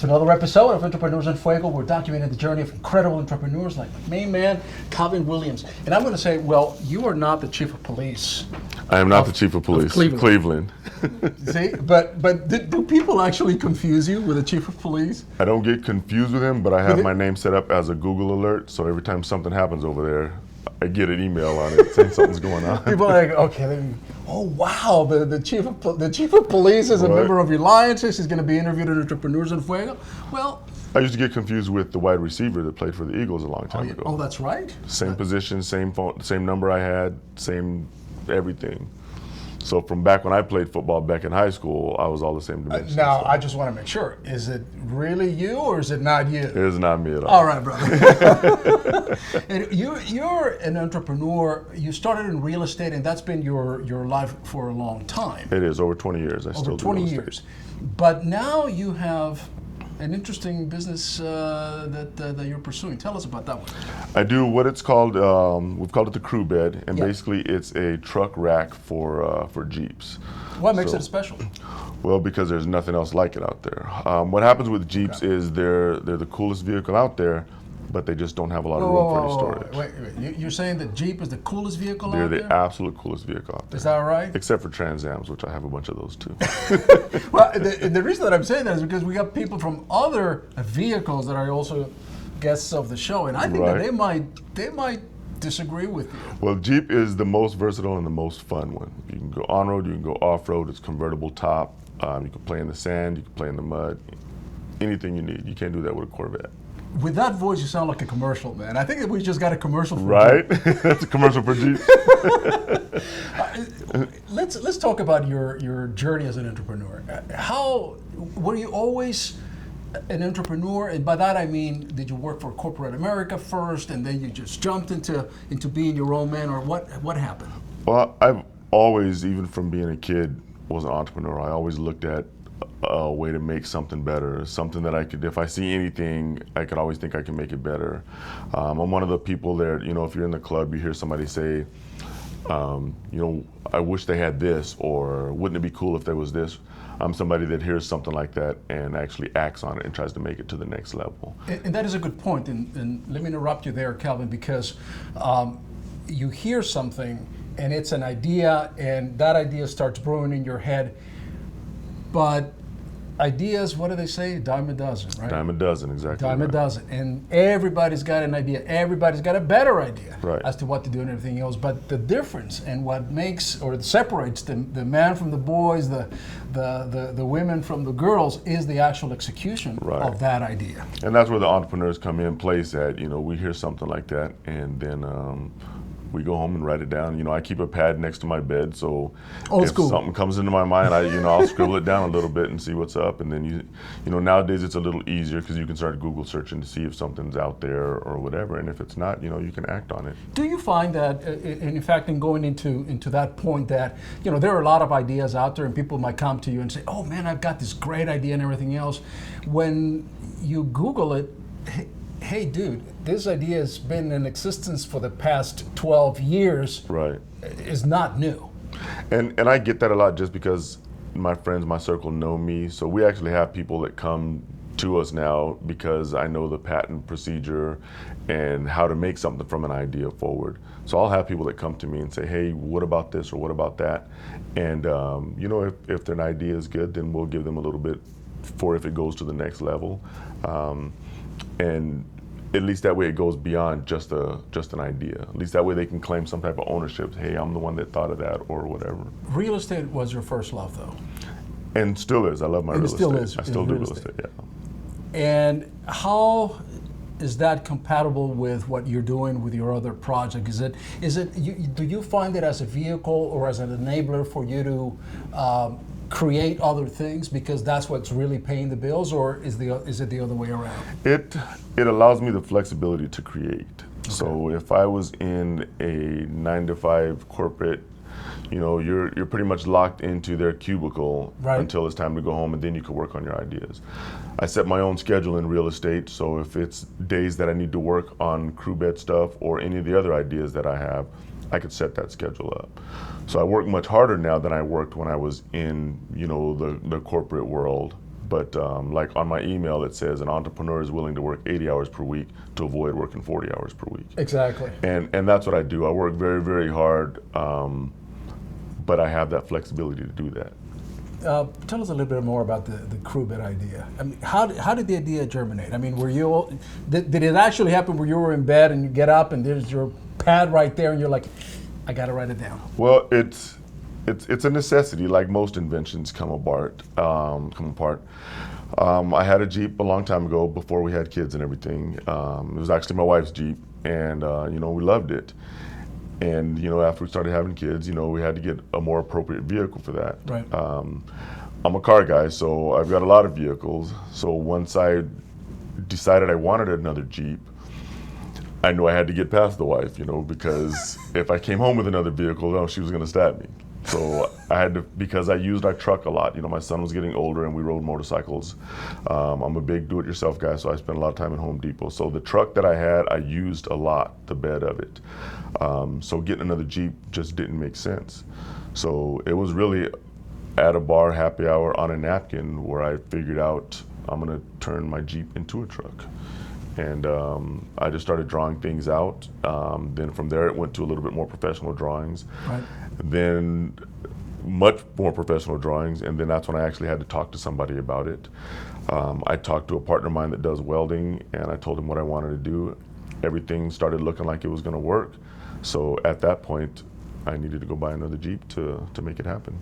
to another episode of Entrepreneurs in Fuego. We're documenting the journey of incredible entrepreneurs like my main man, Calvin Williams. And I'm going to say, well, you are not the chief of police. I am not the chief of police. Cleveland. See, but do people actually confuse you with the chief of police? I don't get confused with him, but I have my name set up as a Google alert, so every time something happens over there, I get an email on it saying something's going on. People are like, okay, oh wow, the chief of police is a member of your alliances. He's going to be interviewed at Entrepreneurs in Fuego. Well, I used to get confused with the wide receiver that played for the Eagles a long time ago. Oh, that's right. Same position, same phone, same number I had, same everything. So from back when I played football back in high school, I was all the same dimensions. Now, I just want to make sure, is it really you or is it not you? It is not me at all. All right, brother. And you're an entrepreneur. You started in real estate, and that's been your life for a long time. It is, over 20 years. I still do real estate. Over 20 years. But now you have an interesting business that you're pursuing. Tell us about that one. I do what it's called, we've called it the Crewbed, and basically it's a truck rack for Jeeps. What makes it special? Well, because there's nothing else like it out there. What happens with Jeeps is they're the coolest vehicle out there, but they just don't have a lot of room for any storage. Wait. You're saying that Jeep is the coolest vehicle out there? They're the absolute coolest vehicle out there. Is that right? Except for Trans Ams, which I have a bunch of those too. Well, the reason that I'm saying that is because we got people from other vehicles that are also guests of the show, and I think that they might disagree with you. Well, Jeep is the most versatile and the most fun one. You can go on-road, you can go off-road, it's convertible top, you can play in the sand, you can play in the mud, anything you need. You can't do that with a Corvette. With that voice, you sound like a commercial, man. I think that we just got a commercial for Jeep. That's a commercial for Jeep. Let's talk about your journey as an entrepreneur. How were you always an entrepreneur? And by that I mean, did you work for corporate America first, and then you just jumped into being your own man, or what happened? Well, I've always, even from being a kid, was an entrepreneur. I always looked at a way to make something better, something that I could, if I see anything, I could always think I can make it better. I'm one of the people that, if you're in the club, you hear somebody say, I wish they had this, or wouldn't it be cool if there was this? I'm somebody that hears something like that and actually acts on it and tries to make it to the next level. And that is a good point, and let me interrupt you there, Calvin, because you hear something and it's an idea, and that idea starts brewing in your head, but ideas, what do they say? Dime a dozen, right? Dime a dozen, exactly. Dime a dozen. And everybody's got an idea. Everybody's got a better idea as to what to do and everything else. But the difference and what makes or separates the man from the boys, the women from the girls, is the actual execution of that idea. And that's where the entrepreneurs come in place at. We hear something like that, and then we go home and write it down. I keep a pad next to my bed, so something comes into my mind, I'll scribble it down a little bit and see what's up. And then nowadays it's a little easier because you can start Google searching to see if something's out there or whatever. And if it's not, you can act on it. Do you find that, in fact, in going into that point, that there are a lot of ideas out there, and people might come to you and say, "Oh man, I've got this great idea," and everything else. When you Google it, hey dude, this idea has been in existence for the past 12 years. Right. Is not new. And I get that a lot just because my friends, my circle know me. So we actually have people that come to us now because I know the patent procedure and how to make something from an idea forward. So I'll have people that come to me and say, "Hey, what about this or what about that?" And if their idea is good, then we'll give them a little bit for if it goes to the next level. And at least that way it goes beyond just an idea. At least that way they can claim some type of ownership. Hey, I'm the one that thought of that, or whatever. Real estate was your first love, though. And still is. I love my real estate. I still do real estate, yeah. And how is that compatible with what you're doing with your other project? Do you find it as a vehicle or as an enabler for you to create other things because that's what's really paying the bills, or is it the other way around? It allows me the flexibility to create. Okay. So if I was in a 9-to-5 corporate, you're pretty much locked into their cubicle until it's time to go home, and then you can work on your ideas. I set my own schedule in real estate, so if it's days that I need to work on Crewbed stuff or any of the other ideas that I have, I could set that schedule up. So I work much harder now than I worked when I was in, the corporate world, But like on my email, it says an entrepreneur is willing to work 80 hours per week to avoid working 40 hours per week. Exactly. And that's what I do. I work very, very hard, but I have that flexibility to do that. Tell us a little bit more about the Crewbed idea. I mean, how did the idea germinate? I mean, did it actually happen where you were in bed and you get up and there's your pad right there and you're like, I got to write it down? Well, it's a necessity, like most inventions come apart. I had a Jeep a long time ago before we had kids and everything. It was actually my wife's Jeep, and we loved it. And after we started having kids, we had to get a more appropriate vehicle for that. Right. I'm a car guy, so I've got a lot of vehicles. So once I decided I wanted another Jeep, I knew I had to get past the wife, because if I came home with another vehicle, she was going to stab me. So I had to, because I used our truck a lot. My son was getting older and we rode motorcycles. I'm a big do-it-yourself guy, so I spent a lot of time at Home Depot. So the truck that I had, I used a lot, the bed of it. So getting another Jeep just didn't make sense. So it was really at a bar, happy hour, on a napkin where I figured out I'm going to turn my Jeep into a truck. And I just started drawing things out. Then from there, it went to a little bit more professional drawings. Right. Then much more professional drawings, and then that's when I actually had to talk to somebody about it. I talked to a partner of mine that does welding, and I told him what I wanted to do. Everything started looking like it was going to work. So at that point, I needed to go buy another Jeep to make it happen.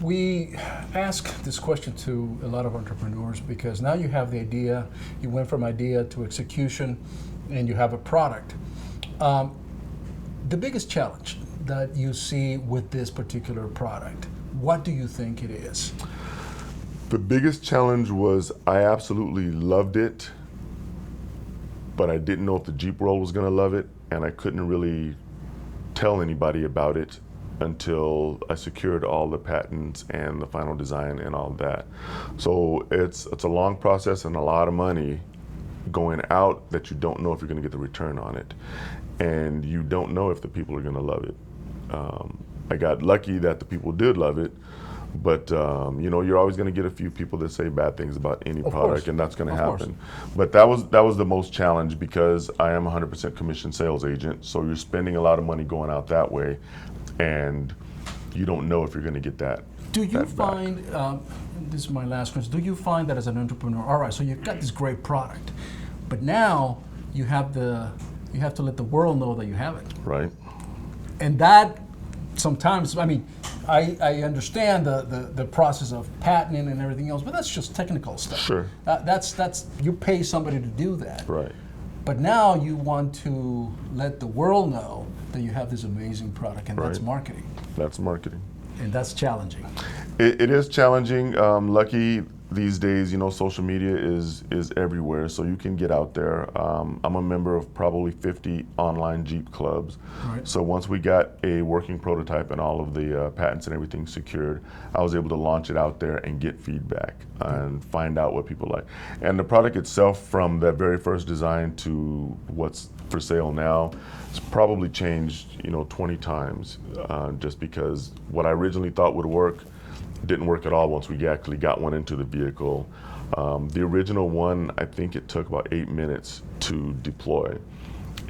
We ask this question to a lot of entrepreneurs because now you have the idea, you went from idea to execution, and you have a product. The biggest challenge that you see with this particular product, what do you think it is? The biggest challenge was I absolutely loved it, but I didn't know if the Jeep world was going to love it, and I couldn't really tell anybody about it until I secured all the patents and the final design and all that. So it's a long process and a lot of money going out that you don't know if you're going to get the return on it, and you don't know if the people are going to love it. I got lucky that the people did love it, but you're always going to get a few people that say bad things about any product, and that's going to happen. But that was the most challenge because I am 100% commission sales agent, so you're spending a lot of money going out that way, and you don't know if you're going to get that. Do you find, this is my last question, do you find that as an entrepreneur, all right, so you've got this great product, but now you have to let the world know that you have it. Right. And that sometimes, I mean, I understand the process of patenting and everything else, but that's just technical stuff. Sure. That's you pay somebody to do that. Right. But now you want to let the world know that you have this amazing product, and that's marketing. That's marketing. And that's challenging. It is challenging. Lucky these days, social media is everywhere, so you can get out there. I'm a member of probably 50 online Jeep clubs. Right. So once we got a working prototype and all of the patents and everything secured, I was able to launch it out there and get feedback and find out what people like. And the product itself, from that very first design to what's for sale now, it's probably changed 20 times, just because what I originally thought would work didn't work at all once we actually got one into the vehicle. The original one, I think it took about 8 minutes to deploy,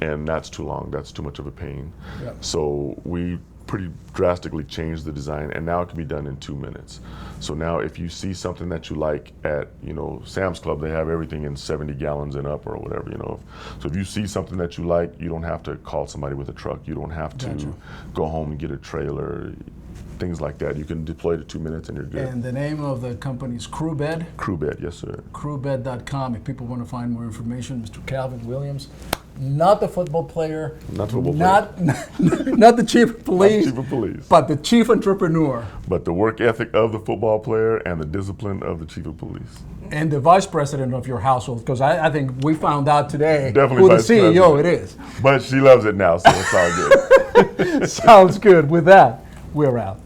and that's too long. That's too much of a pain. Yep. So we pretty drastically changed the design, and now it can be done in 2 minutes. So now if you see something that you like at Sam's Club, they have everything in 70 gallons and up or whatever. So if you see something that you like, you don't have to call somebody with a truck. You don't have to go home and get a trailer. Things like that. You can deploy to 2 minutes and you're good. And the name of the company is Crewbed? Crewbed, yes sir. Crewbed.com. If people want to find more information, Mr. Calvin Williams, not the football player, not the football player. Not the chief of police, not the chief of police, but the chief entrepreneur. But the work ethic of the football player and the discipline of the chief of police. And the vice president of your household, because I think we found out today Definitely who the vice CEO president. it is. But she loves it now, so it's all good. Sounds good. With that, we're out.